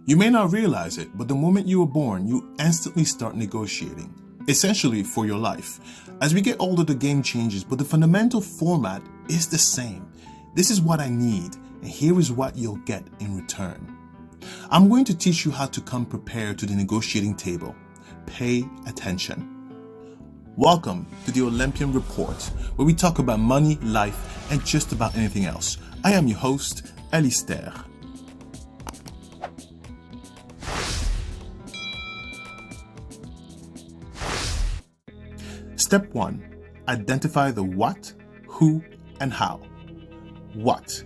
You may not realize it, but the moment you were born, you instantly start negotiating, essentially for your life. As we get older, the game changes, but the fundamental format is the same. This is what I need, and here is what you'll get in return. I'm going to teach you how to come prepared to the negotiating table. Pay attention. Welcome to the Olympian Report, where we talk about money, life, and just about anything else. I am your host, Alistair. Step 1. Identify the what, who, and how. What?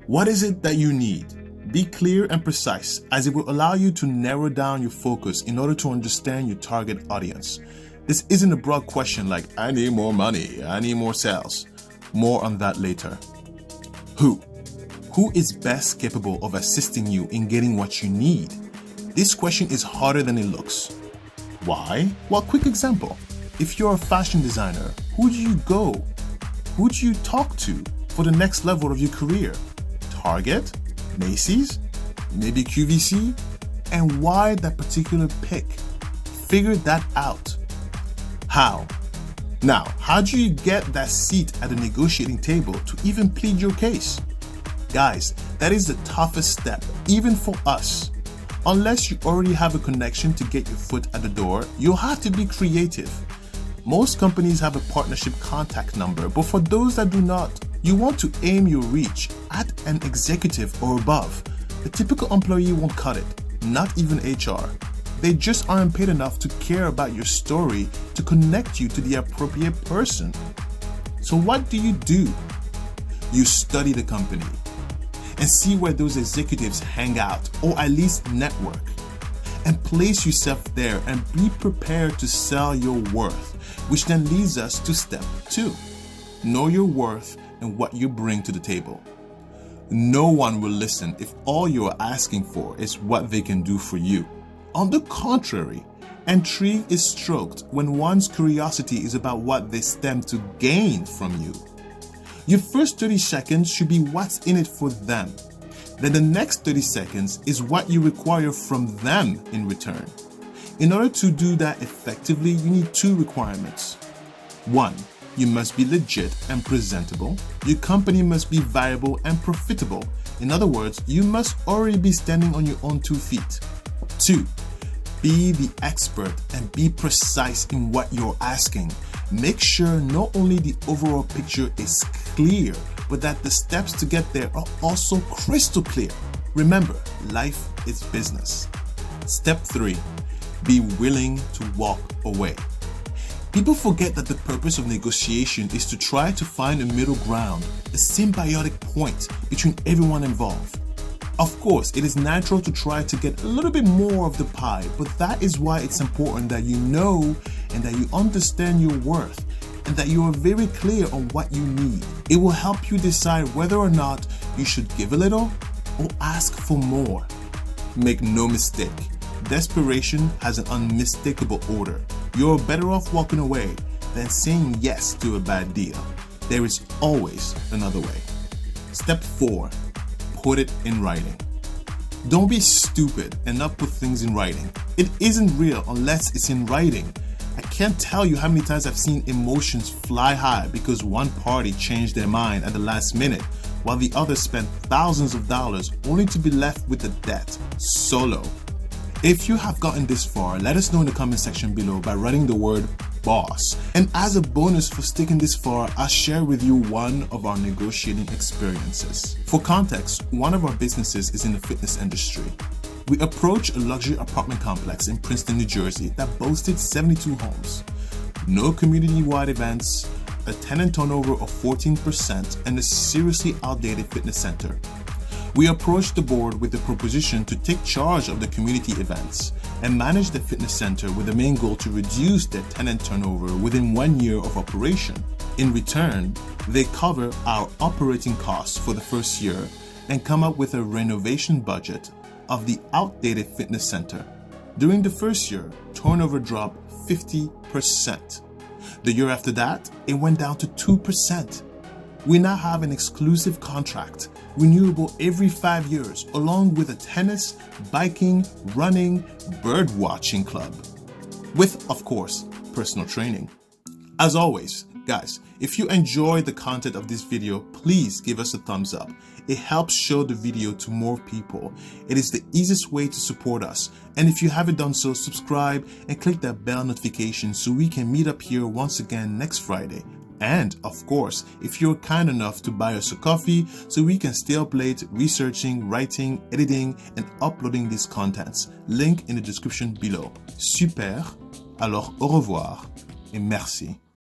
What is it that you need? Be clear and precise, as it will allow you to narrow down your focus in order to understand your target audience. This isn't a broad question like, I need more money, I need more sales. More on that later. Who? Who is best capable of assisting you in getting what you need? This question is harder than it looks. Why? Well, quick example. If you're a fashion designer, who do you go? Who do you talk to for the next level of your career? Target? Macy's? Maybe QVC? And why that particular pick? Figure that out. How? Now, how do you get that seat at the negotiating table to even plead your case? Guys, that is the toughest step, even for us. Unless you already have a connection to get your foot at the door, you'll have to be creative. Most companies have a partnership contact number, but for those that do not, you want to aim your reach at an executive or above. The typical employee won't cut it, not even HR. They just aren't paid enough to care about your story to connect you to the appropriate person. So what do? You study the company and see where those executives hang out, or at least network. And place yourself there and be prepared to sell your worth, which then leads us to step 2. Know your worth and what you bring to the table. No one will listen if all you are asking for is what they can do for you. On the contrary, intrigue is stroked when one's curiosity is about what they stand to gain from you. Your first 30 seconds should be what's in it for them. Then the next 30 seconds is what you require from them in return. In order to do that effectively, you need 2 requirements. 1. You must be legit and presentable. Your company must be viable and profitable. In other words, you must already be standing on your own 2 feet. 2. Be the expert and be precise in what you're asking. Make sure not only the overall picture is clear, but that the steps to get there are also crystal clear. Remember, life is business. Step 3. Be willing to walk away. People forget that the purpose of negotiation is to try to find a middle ground, a symbiotic point between everyone involved. Of course, it is natural to try to get a little bit more of the pie, but that is why it's important that you know and that you understand your worth and that you are very clear on what you need. It will help you decide whether or not you should give a little or ask for more. Make no mistake, desperation has an unmistakable order. You're better off walking away than saying yes to a bad deal. There is always another way. Step 4. Put it in writing. Don't be stupid and not put things in writing. It isn't real unless it's in writing. I can't tell you how many times I've seen emotions fly high because one party changed their mind at the last minute while the other spent thousands of dollars only to be left with the debt solo. If you have gotten this far, let us know in the comment section below by writing the word boss. And as a bonus for sticking this far, I'll share with you one of our negotiating experiences. For context, one of our businesses is in the fitness industry. We approached a luxury apartment complex in Princeton, New Jersey that boasted 72 homes, no community-wide events, a tenant turnover of 14%, and a seriously outdated fitness center. We approached the board with the proposition to take charge of the community events and manage the fitness center with the main goal to reduce their tenant turnover within 1 year of operation. In return, they cover our operating costs for the first year and come up with a renovation budget of the outdated fitness center. During the first year, turnover dropped 50%. The year after that, it went down to 2%. We now have an exclusive contract, renewable every 5 years, along with a tennis, biking, running, bird watching club. With, of course, personal training. As always, guys, if you enjoy the content of this video, please give us a thumbs up. It helps show the video to more people. It is the easiest way to support us. And if you haven't done so, subscribe and click that bell notification so we can meet up here once again next Friday. And of course, if you're kind enough to buy us a coffee so we can stay up late researching, writing, editing, and uploading these contents. Link in the description below. Super. Alors au revoir et merci.